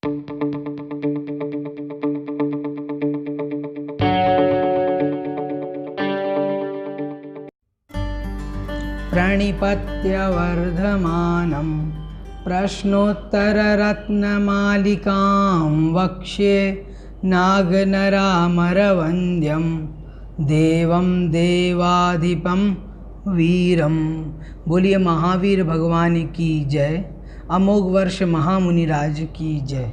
प्रणिपत्य वर्धमानं प्रश्नोत्तररत्नमालिकां वक्ष्ये नागनरामरवन्द्यं देवं देवाधिपं वीरम। बोलिए महावीर भगवान की जय। अमोघ वर्ष महामुनिराज की जय।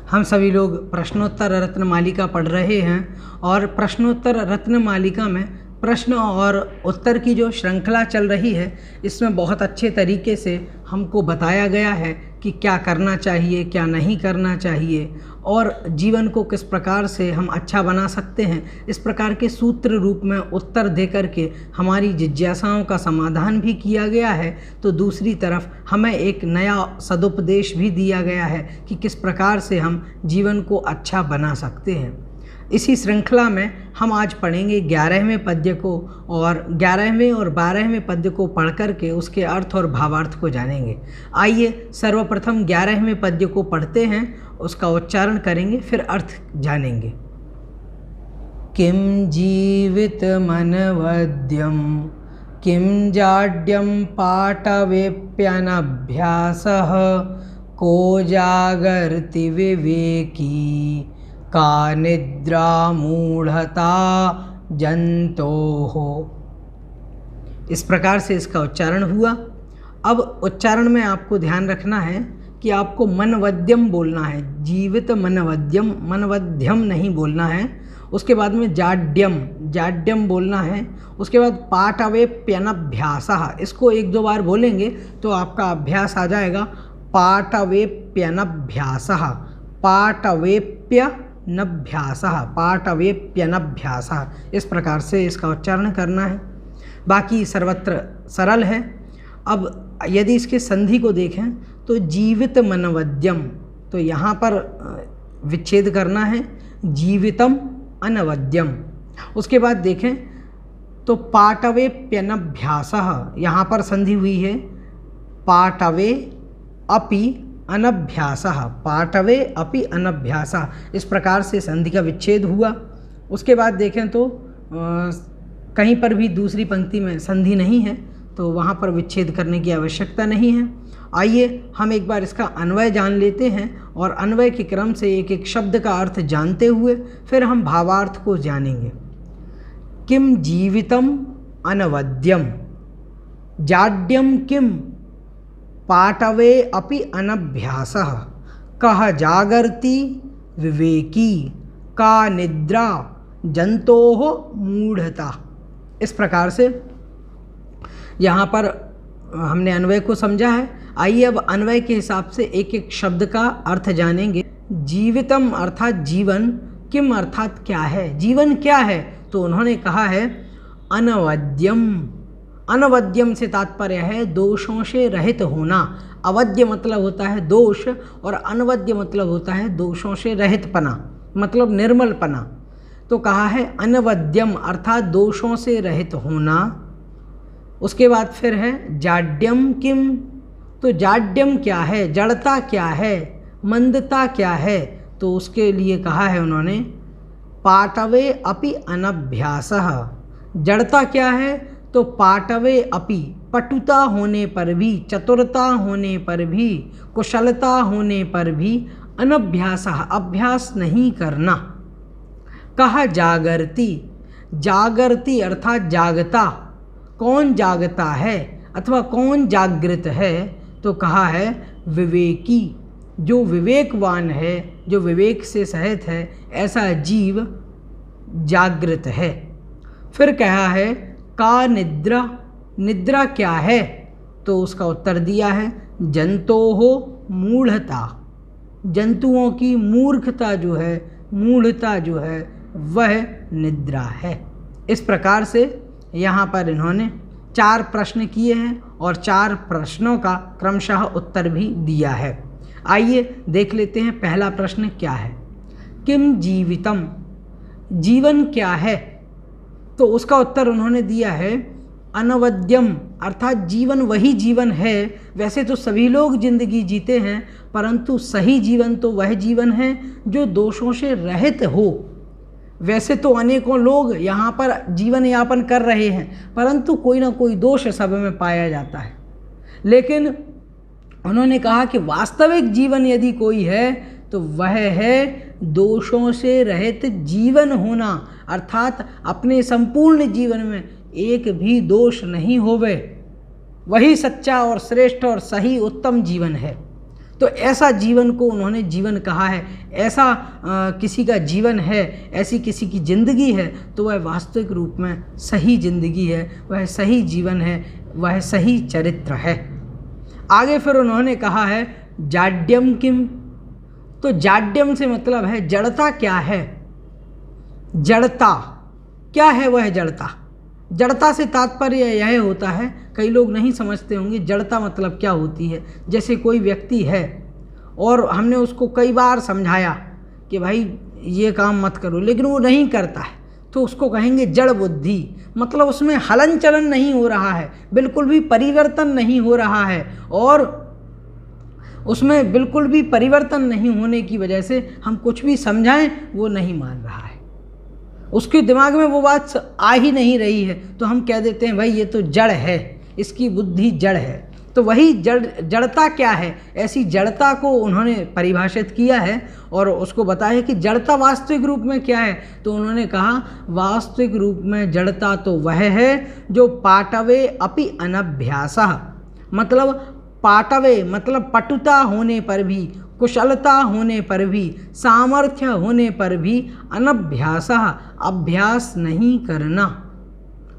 हम सभी लोग प्रश्नोत्तर रत्न मालिका पढ़ रहे हैं और प्रश्नोत्तर रत्न मालिका में प्रश्न और उत्तर की जो श्रृंखला चल रही है, इसमें बहुत अच्छे तरीके से हमको बताया गया है कि क्या करना चाहिए, क्या नहीं करना चाहिए और जीवन को किस प्रकार से हम अच्छा बना सकते हैं। इस प्रकार के सूत्र रूप में उत्तर दे करके हमारी जिज्ञासाओं का समाधान भी किया गया है। तो दूसरी तरफ हमें एक नया सदुपदेश भी दिया गया है कि किस प्रकार से हम जीवन को अच्छा बना सकते हैं। इसी श्रृंखला में हम आज पढ़ेंगे 11वें पद्य को और 11वें और 12वें पद्य को पढ़ करके उसके अर्थ और भावार्थ को जानेंगे। आइए सर्वप्रथम 11वें पद्य को पढ़ते हैं, उसका उच्चारण करेंगे, फिर अर्थ जानेंगे। किम जीवित मनवद्यम किम जाड्यम पाटवेप्यनभ्यासः को जागर्ति विवेकी का निद्रा मूढ़ता जंतोः। इस प्रकार से इसका उच्चारण हुआ। अब उच्चारण में आपको ध्यान रखना है कि आपको मनवद्यम बोलना है, जीवित मनवद्यम, मनवद्यम नहीं बोलना है। उसके बाद में जाड्यम, जाड्यम बोलना है। उसके बाद पाटवेप्यनभ्यासः, इसको एक दो बार बोलेंगे तो आपका अभ्यास आ जाएगा। पाटवेप्यनभ्यासः, पाटवेप्यनभ्यासः, पाटवेप्यनभ्यासः, इस प्रकार से इसका उच्चारण करना है। बाकी सर्वत्र सरल है। अब यदि इसके संधि को देखें तो जीवित मनवद्यम, तो यहाँ पर विच्छेद करना है, जीवितम अनवद्यम। उसके बाद देखें तो पाटवेप्यनभ्यासः, यहाँ पर संधि हुई है, पाटवे अपि अनभ्यासः, पाटवे अपि अनभ्यासः, इस प्रकार से संधि का विच्छेद हुआ। उसके बाद देखें तो कहीं पर भी दूसरी पंक्ति में संधि नहीं है, तो वहाँ पर विच्छेद करने की आवश्यकता नहीं है। आइए हम एक बार इसका अन्वय जान लेते हैं और अन्वय के क्रम से एक एक शब्द का अर्थ जानते हुए फिर हम भावार्थ को जानेंगे। किम जीवितम अनवद्यम, जाड्यम किम पाटवे अपि अनभ्यासः, कः जागर्ति विवेकी का निद्रा जंतोः मूढ़ता। इस प्रकार से यहाँ पर हमने अन्वय को समझा है। आइए अब अन्वय के हिसाब से एक एक शब्द का अर्थ जानेंगे। जीवितम अर्थात जीवन, किम अर्थात क्या है, जीवन क्या है, तो उन्होंने कहा है अनवद्यम। अनवद्यम से तात्पर्य है दोषों से रहित होना। अवद्य मतलब होता है दोष और अनवद्य मतलब होता है दोषों से रहितपना, मतलब निर्मलपना। तो कहा है अनवद्यम अर्थात दोषों से रहित होना। उसके बाद फिर है जाड्यम किम, तो जाड्यम क्या है, जड़ता क्या है, मंदता क्या है, तो उसके लिए कहा है उन्होंने पाटवे अपि अनभ्यासः। जड़ता क्या है, तो पाटवे अपि, पटुता होने पर भी, चतुरता होने पर भी, कुशलता होने पर भी, अनभ्यासः अभ्यास नहीं करना। कहा जागर्ति, जागर्ति अर्थात जागता, कौन जागता है अथवा कौन जागृत है, तो कहा है विवेकी, जो विवेकवान है, जो विवेक से सहित है, ऐसा जीव जागृत है। फिर कहा है का निद्रा, निद्रा क्या है, तो उसका उत्तर दिया है जंतोः मूढ़ता, जंतुओं की मूर्खता जो है, मूढ़ता जो है वह निद्रा है। इस प्रकार से यहाँ पर इन्होंने 4 प्रश्न किए हैं और 4 प्रश्नों का क्रमशः उत्तर भी दिया है। आइए देख लेते हैं पहला प्रश्न क्या है। किम जीवितम, जीवन क्या है, तो उसका उत्तर उन्होंने दिया है अनवद्यम अर्थात जीवन वही जीवन है। वैसे तो सभी लोग जिंदगी जीते हैं, परंतु सही जीवन तो वह जीवन है जो दोषों से रहित हो। वैसे तो अनेकों लोग यहाँ पर जीवन यापन कर रहे हैं, परंतु कोई ना कोई दोष सब में पाया जाता है। लेकिन उन्होंने कहा कि वास्तविक जीवन यदि कोई है तो वह है दोषों से रहित जीवन होना, अर्थात अपने संपूर्ण जीवन में एक भी दोष नहीं होवे, वही सच्चा और श्रेष्ठ और सही उत्तम जीवन है। तो ऐसा जीवन को उन्होंने जीवन कहा है। ऐसा किसी का जीवन है, ऐसी किसी की ज़िंदगी है तो वह वास्तविक रूप में सही ज़िंदगी है, वह सही जीवन है, वह सही चरित्र है। आगे फिर उन्होंने कहा है जाड्यम किम। तो जाड्यम से मतलब है जड़ता क्या है। जड़ता क्या है, वह जड़ता। जड़ता से तात्पर्य यह होता है, कई लोग नहीं समझते होंगे जड़ता मतलब क्या होती है। जैसे कोई व्यक्ति है और हमने उसको कई बार समझाया कि भाई ये काम मत करो, लेकिन वो नहीं करता है, तो उसको कहेंगे जड़ बुद्धि। मतलब उसमें हलन चलन नहीं हो रहा है, बिल्कुल भी परिवर्तन नहीं हो रहा है, और उसमें बिल्कुल भी परिवर्तन नहीं होने की वजह से हम कुछ भी समझाएं वो नहीं मान रहा है, उसके दिमाग में वो बात आ ही नहीं रही है, तो हम कह देते हैं भाई ये तो जड़ है, इसकी बुद्धि जड़ है। तो वही जड़ता क्या है, ऐसी जड़ता को उन्होंने परिभाषित किया है और उसको बताया कि जड़ता वास्तविक रूप में क्या है। तो उन्होंने कहा वास्तविक रूप में जड़ता तो वह है जो पाटवे अपि अनभ्यासः, मतलब पाटवे मतलब पटुता होने पर भी, कुशलता होने पर भी, सामर्थ्य होने पर भी अनभ्यासः अभ्यास नहीं करना,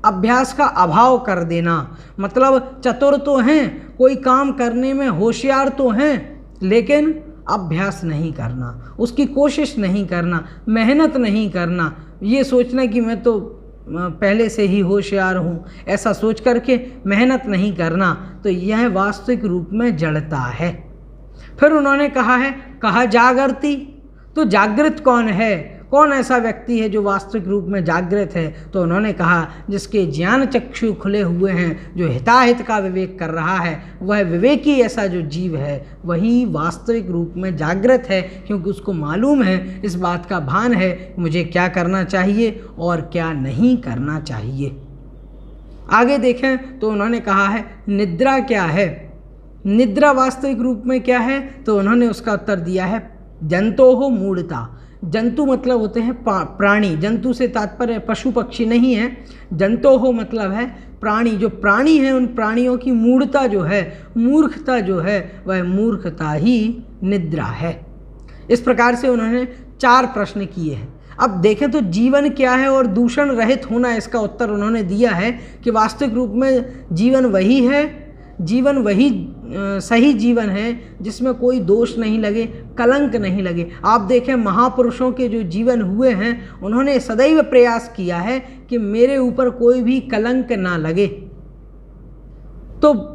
अभ्यास का अभाव कर देना। मतलब चतुर तो हैं, कोई काम करने में होशियार तो हैं, लेकिन अभ्यास नहीं करना, उसकी कोशिश नहीं करना, मेहनत नहीं करना, ये सोचना कि मैं तो पहले से ही होशियार हूँ, ऐसा सोच करके मेहनत नहीं करना, तो यह वास्तविक रूप में जड़ता है। फिर उन्होंने कहा है कहा जागृति। तो जागृत कौन है, कौन ऐसा व्यक्ति है जो वास्तविक रूप में जागृत है। तो उन्होंने कहा जिसके ज्ञान चक्षु खुले हुए हैं, जो हिताहित का विवेक कर रहा है, वह विवेकी ऐसा जो जीव है वही वास्तविक रूप में जागृत है, क्योंकि उसको मालूम है, इस बात का भान है मुझे क्या करना चाहिए और क्या नहीं करना चाहिए। आगे देखें तो उन्होंने कहा है निद्रा क्या है। निद्रा वास्तविक रूप में क्या है, तो उन्होंने उसका उत्तर दिया है जंतोः मूढ़ता। जंतु मतलब होते हैं प्राणी, जंतु से तात्पर्य पशु पक्षी नहीं है। जंतोः मतलब है प्राणी, जो प्राणी है उन प्राणियों की मूढ़ता जो है, मूर्खता जो है, वह मूर्खता ही निद्रा है। इस प्रकार से उन्होंने 4 प्रश्न किए हैं। अब देखें तो जीवन क्या है और दूषण रहित होना, इसका उत्तर उन्होंने दिया है कि वास्तविक रूप में जीवन वही है, जीवन वही सही जीवन है जिसमें कोई दोष नहीं लगे, कलंक नहीं लगे। आप देखें महापुरुषों के जो जीवन हुए हैं, उन्होंने सदैव प्रयास किया है कि मेरे ऊपर कोई भी कलंक ना लगे। तो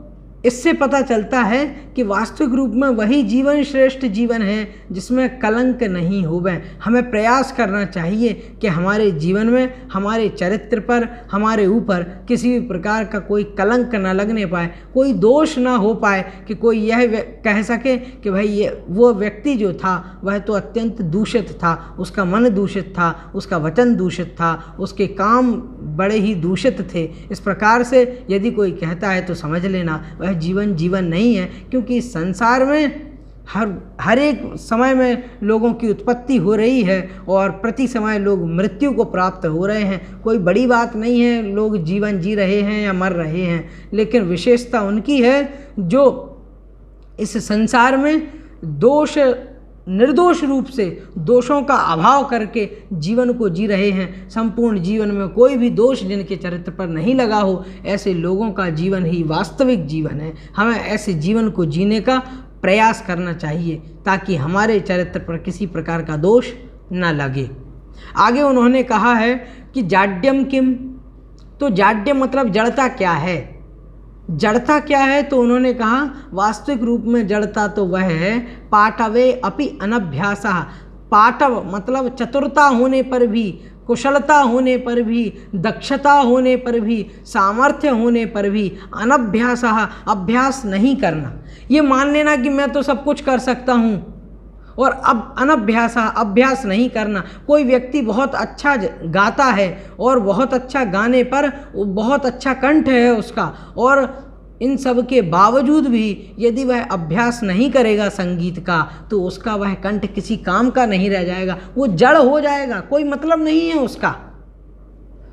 इससे पता चलता है कि वास्तविक रूप में वही जीवन श्रेष्ठ जीवन है जिसमें कलंक नहीं होवे। हमें प्रयास करना चाहिए कि हमारे जीवन में, हमारे चरित्र पर, हमारे ऊपर किसी भी प्रकार का कोई कलंक ना लगने पाए, कोई दोष ना हो पाए कि कोई यह कह सके कि भाई ये वो व्यक्ति जो था वह तो अत्यंत दूषित था, उसका मन दूषित था, उसका वचन दूषित था, उसके काम बड़े ही दूषित थे। इस प्रकार से यदि कोई कहता है तो समझ लेना वह जीवन जीवन नहीं है, क्योंकि इस संसार में हर एक समय में लोगों की उत्पत्ति हो रही है और प्रति समय लोग मृत्यु को प्राप्त हो रहे हैं। कोई बड़ी बात नहीं है लोग जीवन जी रहे हैं या मर रहे हैं, लेकिन विशेषता उनकी है जो इस संसार में दोष निर्दोष रूप से दोषों का अभाव करके जीवन को जी रहे हैं। संपूर्ण जीवन में कोई भी दोष जिनके चरित्र पर नहीं लगा हो, ऐसे लोगों का जीवन ही वास्तविक जीवन है। हमें ऐसे जीवन को जीने का प्रयास करना चाहिए ताकि हमारे चरित्र पर किसी प्रकार का दोष न लगे। आगे उन्होंने कहा है कि जाड्यम किम। तो जाड्यम मतलब जड़ता क्या है। जड़ता क्या है, तो उन्होंने कहा वास्तविक रूप में जड़ता तो वह है पाटवे अपि अनभ्यासः। पाटव मतलब चतुरता होने पर भी, कुशलता होने पर भी, दक्षता होने पर भी, सामर्थ्य होने पर भी अनभ्यासः अभ्यास नहीं करना। ये मान लेना कि मैं तो सब कुछ कर सकता हूँ और अब अनभ्यास अभ्यास नहीं करना। कोई व्यक्ति बहुत अच्छा गाता है और बहुत अच्छा गाने पर बहुत अच्छा कंठ है उसका, और इन सब के बावजूद भी यदि वह अभ्यास नहीं करेगा संगीत का तो उसका वह कंठ किसी काम का नहीं रह जाएगा, वो जड़ हो जाएगा, कोई मतलब नहीं है उसका।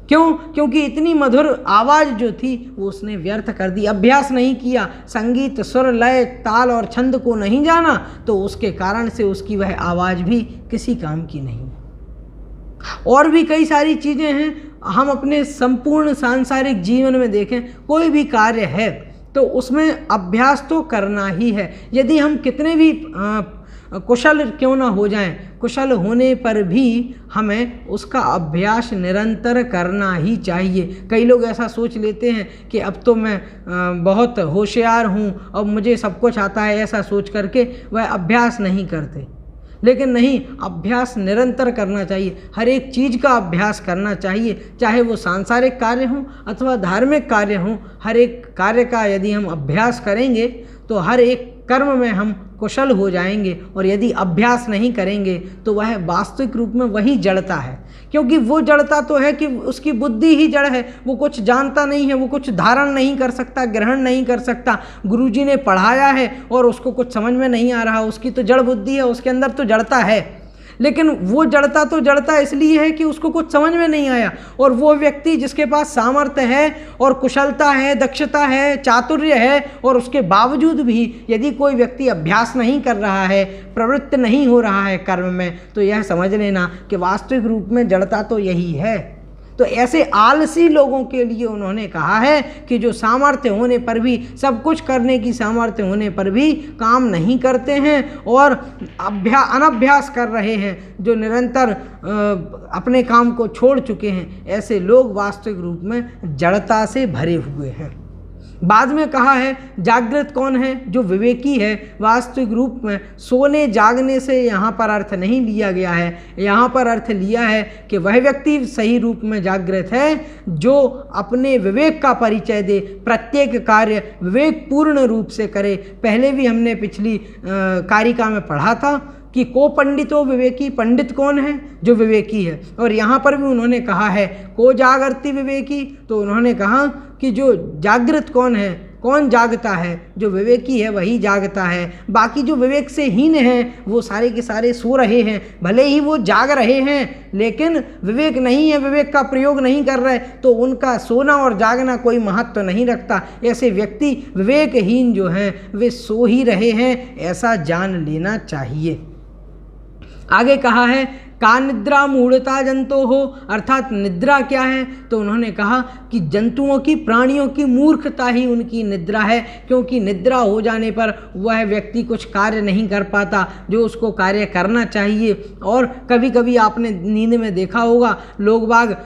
क्यों? क्योंकि इतनी मधुर आवाज़ जो थी वो उसने व्यर्थ कर दी, अभ्यास नहीं किया, संगीत सुर लय ताल और छंद को नहीं जाना, तो उसके कारण से उसकी वह आवाज़ भी किसी काम की नहीं। और भी कई सारी चीज़ें हैं, हम अपने संपूर्ण सांसारिक जीवन में देखें, कोई भी कार्य है तो उसमें अभ्यास तो करना ही है। यदि हम कितने भी कुशल क्यों ना हो जाएं, कुशल होने पर भी हमें उसका अभ्यास निरंतर करना ही चाहिए। कई लोग ऐसा सोच लेते हैं कि अब तो मैं बहुत होशियार हूँ, अब मुझे सब कुछ आता है, ऐसा सोच करके वह अभ्यास नहीं करते। लेकिन नहीं, अभ्यास निरंतर करना चाहिए, हर एक चीज़ का अभ्यास करना चाहिए, चाहे वो सांसारिक कार्य हों अथवा धार्मिक कार्य हों। हर एक कार्य का यदि हम अभ्यास करेंगे तो हर एक कर्म में हम कुशल हो जाएंगे। और यदि अभ्यास नहीं करेंगे तो वह वास्तविक रूप में वही जड़ता है, क्योंकि वो जड़ता तो है कि उसकी बुद्धि ही जड़ है, वो कुछ जानता नहीं है, वो कुछ धारण नहीं कर सकता, ग्रहण नहीं कर सकता। गुरुजी ने पढ़ाया है और उसको कुछ समझ में नहीं आ रहा, उसकी तो जड़ बुद्धि है, उसके अंदर तो जड़ता है, लेकिन वो जड़ता तो जड़ता इसलिए है कि उसको कुछ समझ में नहीं आया। और वो व्यक्ति जिसके पास सामर्थ्य है और कुशलता है, दक्षता है, चातुर्य है, और उसके बावजूद भी यदि कोई व्यक्ति अभ्यास नहीं कर रहा है, प्रवृत्त नहीं हो रहा है कर्म में, तो यह समझ लेना कि वास्तविक रूप में जड़ता तो यही है। तो ऐसे आलसी लोगों के लिए उन्होंने कहा है कि जो सामर्थ्य होने पर भी, सब कुछ करने की सामर्थ्य होने पर भी काम नहीं करते हैं और अनभ्यास कर रहे हैं, जो निरंतर अपने काम को छोड़ चुके हैं, ऐसे लोग वास्तविक रूप में जड़ता से भरे हुए हैं। बाद में कहा है जागृत कौन है? जो विवेकी है। वास्तविक रूप में सोने जागने से यहाँ पर अर्थ नहीं लिया गया है, यहाँ पर अर्थ लिया है कि वह व्यक्ति सही रूप में जागृत है जो अपने विवेक का परिचय दे, प्रत्येक कार्य विवेक पूर्ण रूप से करे। पहले भी हमने पिछली कारिका में पढ़ा था कि को पंडितो विवेकी, पंडित कौन है? जो विवेकी है। और यहाँ पर भी उन्होंने कहा है को जागृति विवेकी, तो उन्होंने कहा कि जो जागृत कौन है, कौन जागता है? जो विवेकी है वही जागता है। बाकी जो विवेक से हीन हैं वो सारे के सारे सो रहे हैं, भले ही वो जाग रहे हैं लेकिन विवेक नहीं है, विवेक का प्रयोग नहीं कर रहे, तो उनका सोना और जागना कोई महत्व नहीं रखता। ऐसे व्यक्ति विवेकहीन जो हैं वे सो ही रहे हैं, ऐसा जान लेना चाहिए। आगे कहा है का निद्रा मूढ़ता जंतो हो, अर्थात निद्रा क्या है? तो उन्होंने कहा कि जंतुओं की, प्राणियों की मूर्खता ही उनकी निद्रा है, क्योंकि निद्रा हो जाने पर वह व्यक्ति कुछ कार्य नहीं कर पाता जो उसको कार्य करना चाहिए। और कभी कभी आपने नींद में देखा होगा लोग बाग,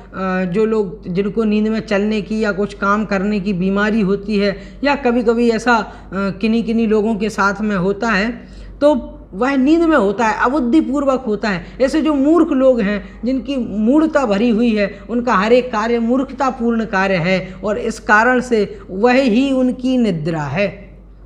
जो लोग जिनको नींद में चलने की या कुछ काम करने की बीमारी होती है, या कभी कभी ऐसा किन्हीं लोगों के साथ में होता है, तो वह नींद में होता है, अबुद्धिपूर्वक होता है। ऐसे जो मूर्ख लोग हैं, जिनकी मूढ़ता भरी हुई है, उनका हर एक कार्य मूर्खतापूर्ण कार्य है, और इस कारण से वह ही उनकी निद्रा है,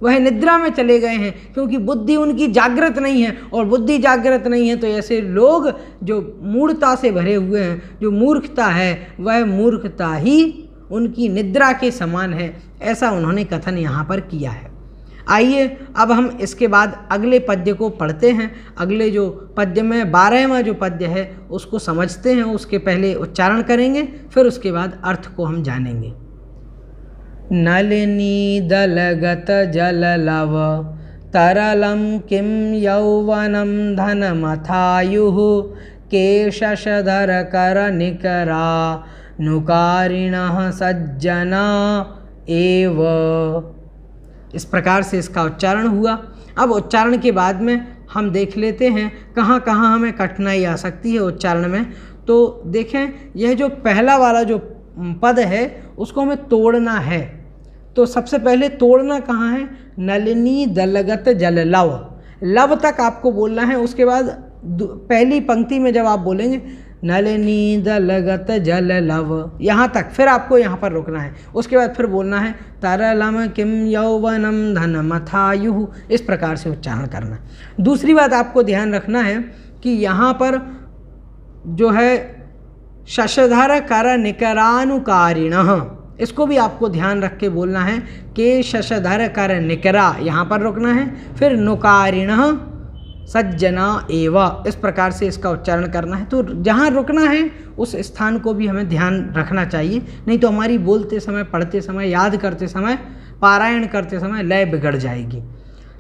वह निद्रा में चले गए हैं, क्योंकि बुद्धि उनकी जागृत नहीं है। और बुद्धि जागृत नहीं है तो ऐसे लोग जो मूढ़ता से भरे हुए हैं, जो मूर्खता है, वह मूर्खता ही उनकी निद्रा के समान है, ऐसा उन्होंने कथन यहाँ पर किया है। आइए अब हम इसके बाद अगले पद्य को पढ़ते हैं। अगले जो पद्य में 12वां जो पद्य है उसको समझते हैं। उसके पहले उच्चारण करेंगे, फिर उसके बाद अर्थ को हम जानेंगे। नलिनी दलगत जललव तरलं किं यौवनं धनमथायुः केशशधर करनिकरा नुकारिणः सज्जना एव। इस प्रकार से इसका उच्चारण हुआ। अब उच्चारण के बाद में हम देख लेते हैं कहाँ कहाँ हमें कठिनाई आ सकती है उच्चारण में। तो देखें, यह जो पहला वाला जो पद है उसको हमें तोड़ना है। तो सबसे पहले तोड़ना कहाँ है? नलिनी दलगत जललव, लव तक आपको बोलना है। उसके बाद पहली पंक्ति में जब आप बोलेंगे नलिनी दलगत जल लव, यहाँ तक। फिर आपको यहाँ पर रुकना है। उसके बाद फिर बोलना है तरलम किम यौवनम धनमथायुः, इस प्रकार से उच्चारण करना। दूसरी बात आपको ध्यान रखना है कि यहाँ पर जो है शशधर कर निकरानुकारिणः, इसको भी आपको ध्यान रख के बोलना है कि शशधर कर निकरा, यहाँ पर रुकना है। फिर नुकारिणः सज्जना एव, इस प्रकार से इसका उच्चारण करना है। तो जहाँ रुकना है उस स्थान को भी हमें ध्यान रखना चाहिए, नहीं तो हमारी बोलते समय, पढ़ते समय, याद करते समय, पारायण करते समय लय बिगड़ जाएगी।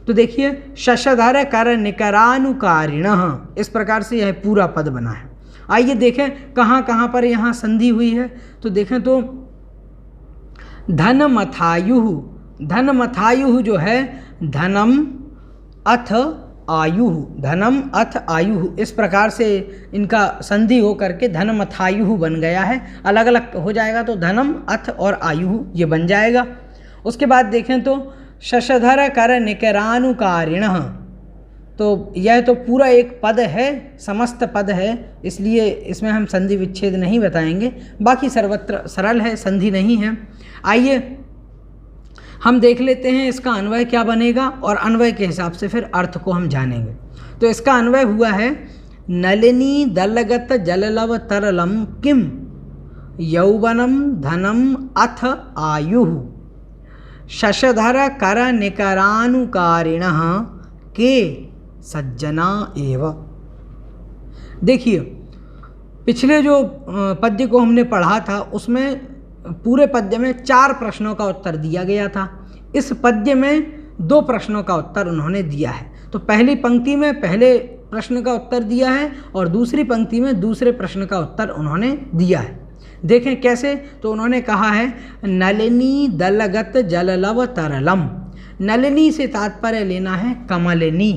तो देखिए शशधर कर निकरानुकारिणः, इस प्रकार से यह पूरा पद बना है। आइए देखें कहाँ कहाँ पर यहाँ संधि हुई है। तो देखें तो धनमथायुः, धनमथायुः जो है धनम अथ आयुः, धनम अथ आयुः, इस प्रकार से इनका संधि हो करके धनमथायुः बन गया है। अलग अलग हो जाएगा तो धनम अथ और आयुः ये बन जाएगा। उसके बाद देखें तो शशधर कर निकरानुकारिणः, तो यह तो पूरा एक पद है, समस्त पद है, इसलिए इसमें हम संधि विच्छेद नहीं बताएंगे। बाकी सर्वत्र सरल है, संधि नहीं है। आइए हम देख लेते हैं इसका अन्वय क्या बनेगा और अन्वय के हिसाब से फिर अर्थ को हम जानेंगे। तो इसका अन्वय हुआ है नलिनी दलगत जललव तरलम किम यौवनम धनम अथ आयुः शशधर कर निकरानुकारिणः के सज्जना एव। देखिए पिछले जो पद्य को हमने पढ़ा था उसमें पूरे पद्य में 4 प्रश्नों का उत्तर दिया गया था। इस पद्य में 2 प्रश्नों का उत्तर उन्होंने दिया है। तो पहली पंक्ति में पहले प्रश्न का उत्तर दिया है और दूसरी पंक्ति में दूसरे प्रश्न का उत्तर उन्होंने दिया है। देखें कैसे। तो उन्होंने कहा है नलिनी दलगत जललव तरलम। नलिनी से तात्पर्य लेना है कमलिनी।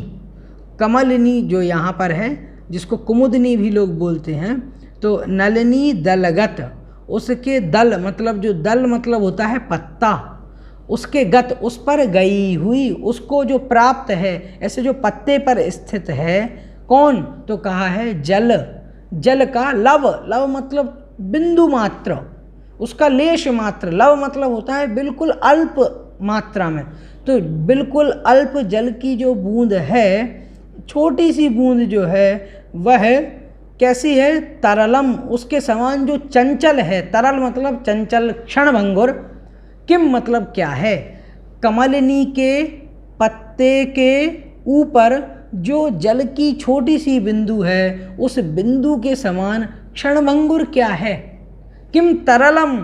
कमलिनी जो यहाँ पर है, जिसको कुमुदनी भी लोग बोलते हैं, तो नलिनी दलगत, उसके दल मतलब जो दल मतलब होता है पत्ता, उसके गत उस पर गई हुई, उसको जो प्राप्त है, ऐसे जो पत्ते पर स्थित है कौन, तो कहा है जल। जल का लव, लव मतलब बिंदु मात्र, उसका लेश मात्र। लव मतलब होता है बिल्कुल अल्प मात्रा में। तो बिल्कुल अल्प जल की जो बूंद है, छोटी सी बूंद जो है वह कैसी है, तरलम, उसके समान जो चंचल है। तरल मतलब चंचल, क्षणभंगुर। किम मतलब क्या है, कमलिनी के पत्ते के ऊपर जो जल की छोटी सी बिंदु है, उस बिंदु के समान क्षणभंगुर क्या है। किम तरलम,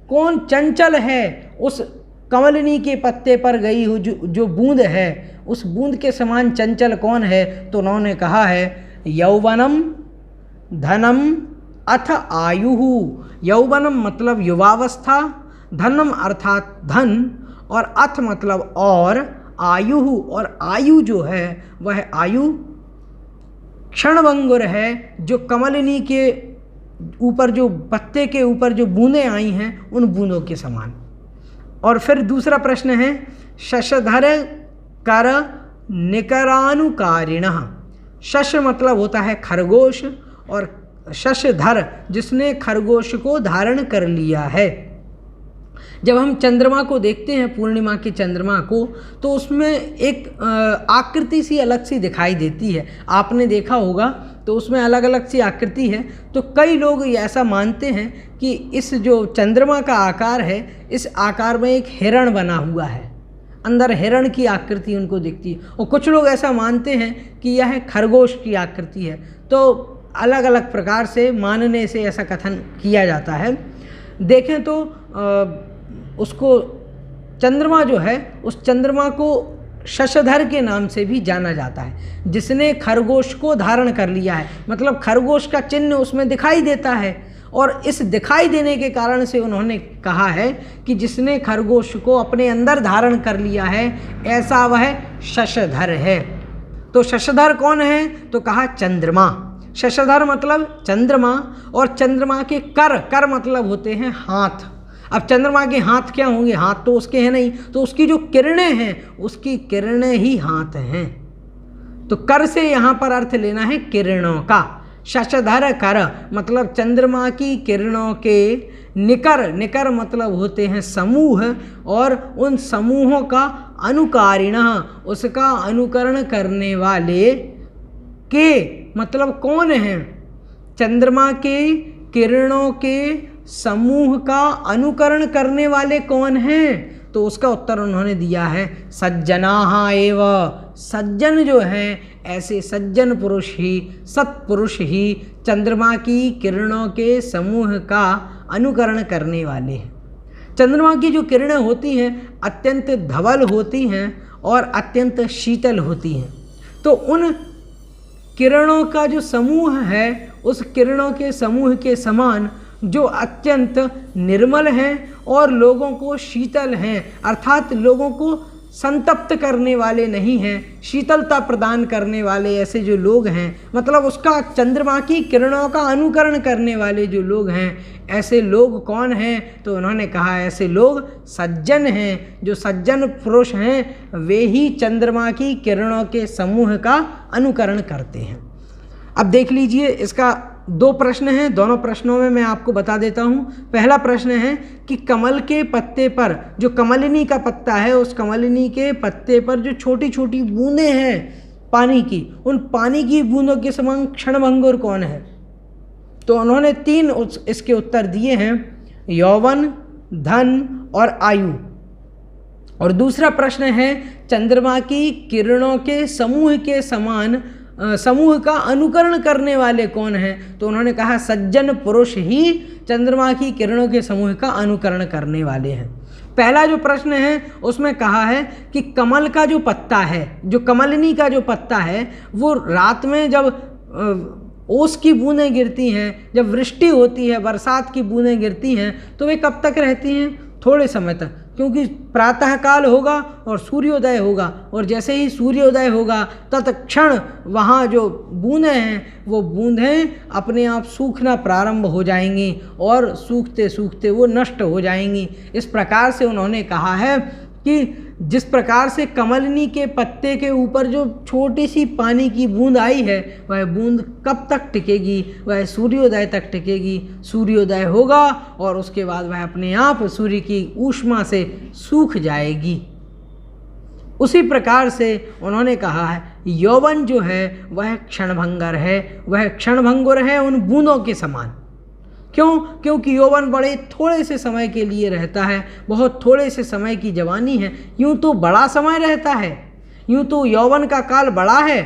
कौन चंचल है, उस कमलिनी के पत्ते पर गई हुई जो बूंद है, उस बूंद के समान चंचल कौन है। तो उन्होंने कहा है यौवनम धनम अथ आयुः। यौवनम मतलब युवावस्था, धनम अर्थात धन, और अथ मतलब और, आयुः और आयु जो है वह आयु क्षणभंगुर है, जो कमलिनी के ऊपर जो पत्ते के ऊपर जो बूंदें आई हैं उन बूंदों के समान। और फिर दूसरा प्रश्न है शशधर कर निकरानुकारिणः। शश मतलब होता है खरगोश, और शशधर जिसने खरगोश को धारण कर लिया है। जब हम चंद्रमा को देखते हैं, पूर्णिमा के चंद्रमा को, तो उसमें एक आकृति सी अलग सी दिखाई देती है। आपने देखा होगा तो उसमें अलग अलग सी आकृति है। तो कई लोग ऐसा मानते हैं कि इस जो चंद्रमा का आकार है, इस आकार में एक हिरण बना हुआ है, अंदर हिरण की आकृति उनको दिखती है। और कुछ लोग ऐसा मानते हैं कि यह खरगोश की आकृति है। तो अलग अलग प्रकार से मानने से ऐसा कथन किया जाता है। देखें तो उसको चंद्रमा जो है, उस चंद्रमा को शशधर के नाम से भी जाना जाता है, जिसने खरगोश को धारण कर लिया है। मतलब खरगोश का चिन्ह उसमें दिखाई देता है, और इस दिखाई देने के कारण से उन्होंने कहा है कि जिसने खरगोश को अपने अंदर धारण कर लिया है, ऐसा वह शशधर है। तो शशधर कौन है, तो कहा चंद्रमा। शशधर मतलब चंद्रमा, और चंद्रमा के कर, कर मतलब होते हैं हाथ। अब चंद्रमा के हाथ क्या होंगे, हाथ तो उसके हैं नहीं, तो उसकी जो किरणें हैं, उसकी किरणें ही हाथ हैं। तो कर से यहाँ पर अर्थ लेना है किरणों का। शशधर कर मतलब चंद्रमा की किरणों के निकर, निकर मतलब होते हैं समूह, और उन समूहों का अनुकारिण उसका अनुकरण करने वाले के मतलब कौन हैं? चंद्रमा के किरणों के समूह का अनुकरण करने वाले कौन हैं? तो उसका उत्तर उन्होंने दिया है सज्जनाः एव। सज्जन जो हैं ऐसे सज्जन पुरुष ही, सत्पुरुष ही चंद्रमा की किरणों के समूह का अनुकरण करने वाले हैं। चंद्रमा की जो किरणें होती हैं अत्यंत धवल होती हैं और अत्यंत शीतल होती हैं। तो उन किरणों का जो समूह है उस किरणों के समूह के समान जो अत्यंत निर्मल हैं और लोगों को शीतल हैं, अर्थात लोगों को संतप्त करने वाले नहीं हैं, शीतलता प्रदान करने वाले ऐसे जो लोग हैं, मतलब उसका चंद्रमा की किरणों का अनुकरण करने वाले जो लोग हैं, ऐसे लोग कौन हैं? तो उन्होंने कहा ऐसे लोग सज्जन हैं। जो सज्जन पुरुष हैं वे ही चंद्रमा की किरणों के समूह का अनुकरण करते हैं। अब देख लीजिए, इसका 2 प्रश्न हैं, दोनों प्रश्नों में मैं आपको बता देता हूँ। पहला प्रश्न है कि कमल के पत्ते पर, जो कमलिनी का पत्ता है, उस कमलिनी के पत्ते पर जो छोटी छोटी बूंदें हैं पानी की, उन पानी की बूंदों के समान क्षणभंगुर कौन है? तो उन्होंने 3 इसके उत्तर दिए हैं, यौवन, धन और आयु। और दूसरा प्रश्न है चंद्रमा की किरणों के समूह के समान समूह का अनुकरण करने वाले कौन हैं? तो उन्होंने कहा सज्जन पुरुष ही चंद्रमा की किरणों के समूह का अनुकरण करने वाले हैं। पहला जो प्रश्न है उसमें कहा है कि कमल का जो पत्ता है, जो कमलिनी का जो पत्ता है, वो रात में जब ओस की बूंदें गिरती हैं, जब वृष्टि होती है, बरसात की बूंदें गिरती हैं, तो वे कब तक रहती हैं? थोड़े समय तक, क्योंकि प्रातःकाल होगा और सूर्योदय होगा, और जैसे ही सूर्योदय होगा तत्क्षण वहाँ जो बूंदें हैं वो बूंदें अपने आप सूखना प्रारंभ हो जाएंगी और सूखते सूखते वो नष्ट हो जाएंगी। इस प्रकार से उन्होंने कहा है कि जिस प्रकार से कमलिनी के पत्ते के ऊपर जो छोटी सी पानी की बूंद आई है, वह बूंद कब तक टिकेगी? वह सूर्योदय तक टिकेगी। सूर्योदय होगा और उसके बाद वह अपने आप सूर्य की ऊष्मा से सूख जाएगी। उसी प्रकार से उन्होंने कहा है यौवन जो है वह क्षणभंगर है, वह क्षणभंगुर है उन बूंदों के समान। क्यों? क्योंकि यौवन बड़े थोड़े से समय के लिए रहता है, बहुत थोड़े से समय की जवानी है। यूँ तो बड़ा समय रहता है, यूँ तो यौवन का काल बड़ा है,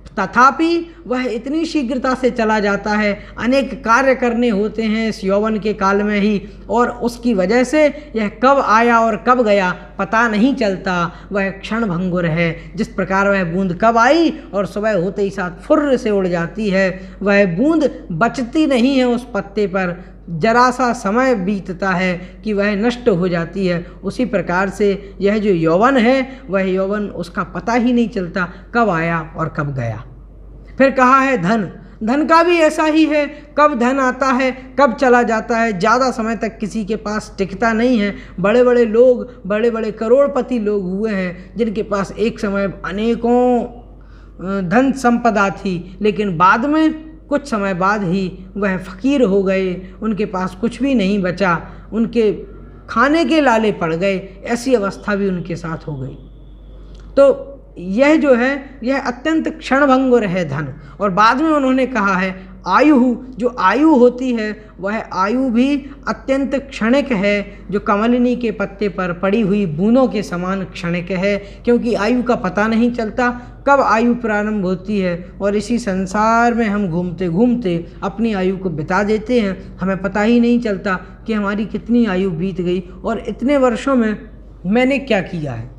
तथापि वह इतनी शीघ्रता से चला जाता है, अनेक कार्य करने होते हैं इस यौवन के काल में ही, और उसकी वजह से यह कब आया और कब गया पता नहीं चलता। वह क्षणभंगुर है। जिस प्रकार वह बूंद कब आई और सुबह होते ही साथ फुर्र से उड़ जाती है, वह बूंद बचती नहीं है उस पत्ते पर, जरा सा समय बीतता है कि वह नष्ट हो जाती है। उसी प्रकार से यह जो यौवन है वह यौवन उसका पता ही नहीं चलता कब आया और कब गया। फिर कहा है धन, धन का भी ऐसा ही है, कब धन आता है कब चला जाता है, ज़्यादा समय तक किसी के पास टिकता नहीं है। बड़े बड़े लोग, बड़े बड़े करोड़पति लोग हुए हैं जिनके पास एक समय अनेकों धन संपदा थी, लेकिन बाद में कुछ समय बाद ही वह फ़कीर हो गए, उनके पास कुछ भी नहीं बचा, उनके खाने के लाले पड़ गए, ऐसी अवस्था भी उनके साथ हो गई। तो यह जो है यह अत्यंत क्षणभंगुर है धन। और बाद में उन्होंने कहा है आयु, जो आयु होती है वह आयु भी अत्यंत क्षणिक है, जो कमलिनी के पत्ते पर पड़ी हुई बूंदों के समान क्षणिक है, क्योंकि आयु का पता नहीं चलता कब आयु प्रारंभ होती है, और इसी संसार में हम घूमते घूमते अपनी आयु को बिता देते हैं, हमें पता ही नहीं चलता कि हमारी कितनी आयु बीत गई और इतने वर्षों में मैंने क्या किया है।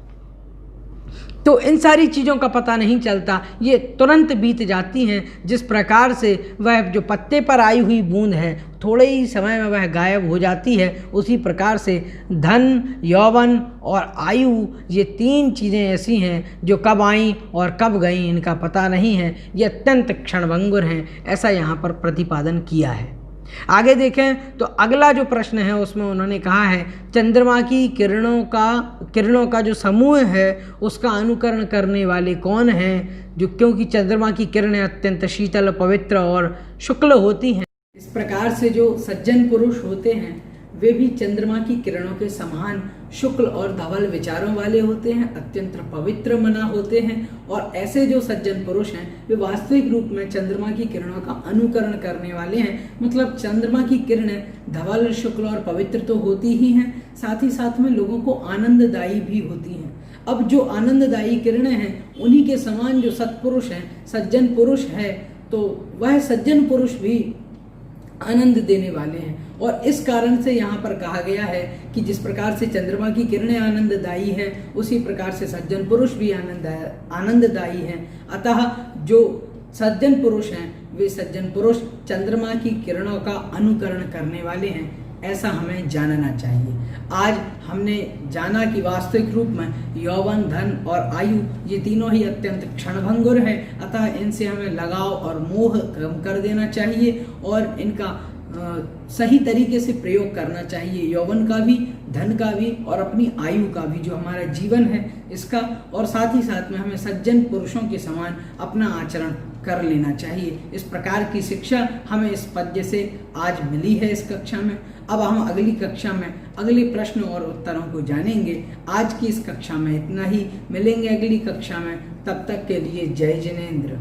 तो इन सारी चीज़ों का पता नहीं चलता, ये तुरंत बीत जाती हैं। जिस प्रकार से वह जो पत्ते पर आई हुई बूंद है थोड़े ही समय में वह गायब हो जाती है, उसी प्रकार से धन, यौवन और आयु, ये 3 चीज़ें ऐसी हैं जो कब आईं और कब गईं इनका पता नहीं है, ये अत्यंत क्षणभंगुर हैं, ऐसा यहाँ पर प्रतिपादन किया है। आगे देखें तो अगला जो प्रश्न है उसमें उन्होंने कहा है चंद्रमा की किरणों का जो समूह है उसका अनुकरण करने वाले कौन हैं, जो क्योंकि चंद्रमा की किरणें अत्यंत शीतल, पवित्र और शुक्ल होती हैं। इस प्रकार से जो सज्जन पुरुष होते हैं वे भी चंद्रमा की किरणों के समान शुक्ल और धवल विचारों वाले होते हैं, अत्यंत पवित्र मना होते हैं। और ऐसे जो सज्जन पुरुष हैं वे वास्तविक रूप में चंद्रमा की किरणों का अनुकरण करने वाले हैं। मतलब चंद्रमा की किरणें धवल, शुक्ल और पवित्र तो होती ही हैं, साथ ही साथ में लोगों को आनंददायी भी होती हैं। अब जो आनंददायी किरणें हैं उन्हीं के समान जो सत्पुरुष हैं, सज्जन पुरुष है, तो वह सज्जन पुरुष भी आनंद देने वाले हैं। और इस कारण से यहाँ पर कहा गया है कि जिस प्रकार से चंद्रमा की किरणें आनंददायी हैं उसी प्रकार से सज्जन पुरुष भी आनंददायी हैं। अतः जो सज्जन पुरुष हैं वे सज्जन पुरुष चंद्रमा की किरणों का अनुकरण करने वाले हैं, ऐसा हमें जानना चाहिए। आज हमने जाना कि वास्तविक रूप में यौवन, धन और आयु ये तीनों ही अत्यंत क्षणभंगुर हैं, अतः इनसे हमें लगाव और मोह कम कर देना चाहिए और इनका सही तरीके से प्रयोग करना चाहिए, यौवन का भी, धन का भी और अपनी आयु का भी, जो हमारा जीवन है इसका। और साथ ही साथ में हमें सज्जन पुरुषों के समान अपना आचरण कर लेना चाहिए। इस प्रकार की शिक्षा हमें इस पद्य से आज मिली है इस कक्षा में। अब हम अगली कक्षा में अगले प्रश्न और उत्तरों को जानेंगे। आज की इस कक्षा में इतना ही, मिलेंगे अगली कक्षा में, तब तक के लिए जय जिनेंद्र।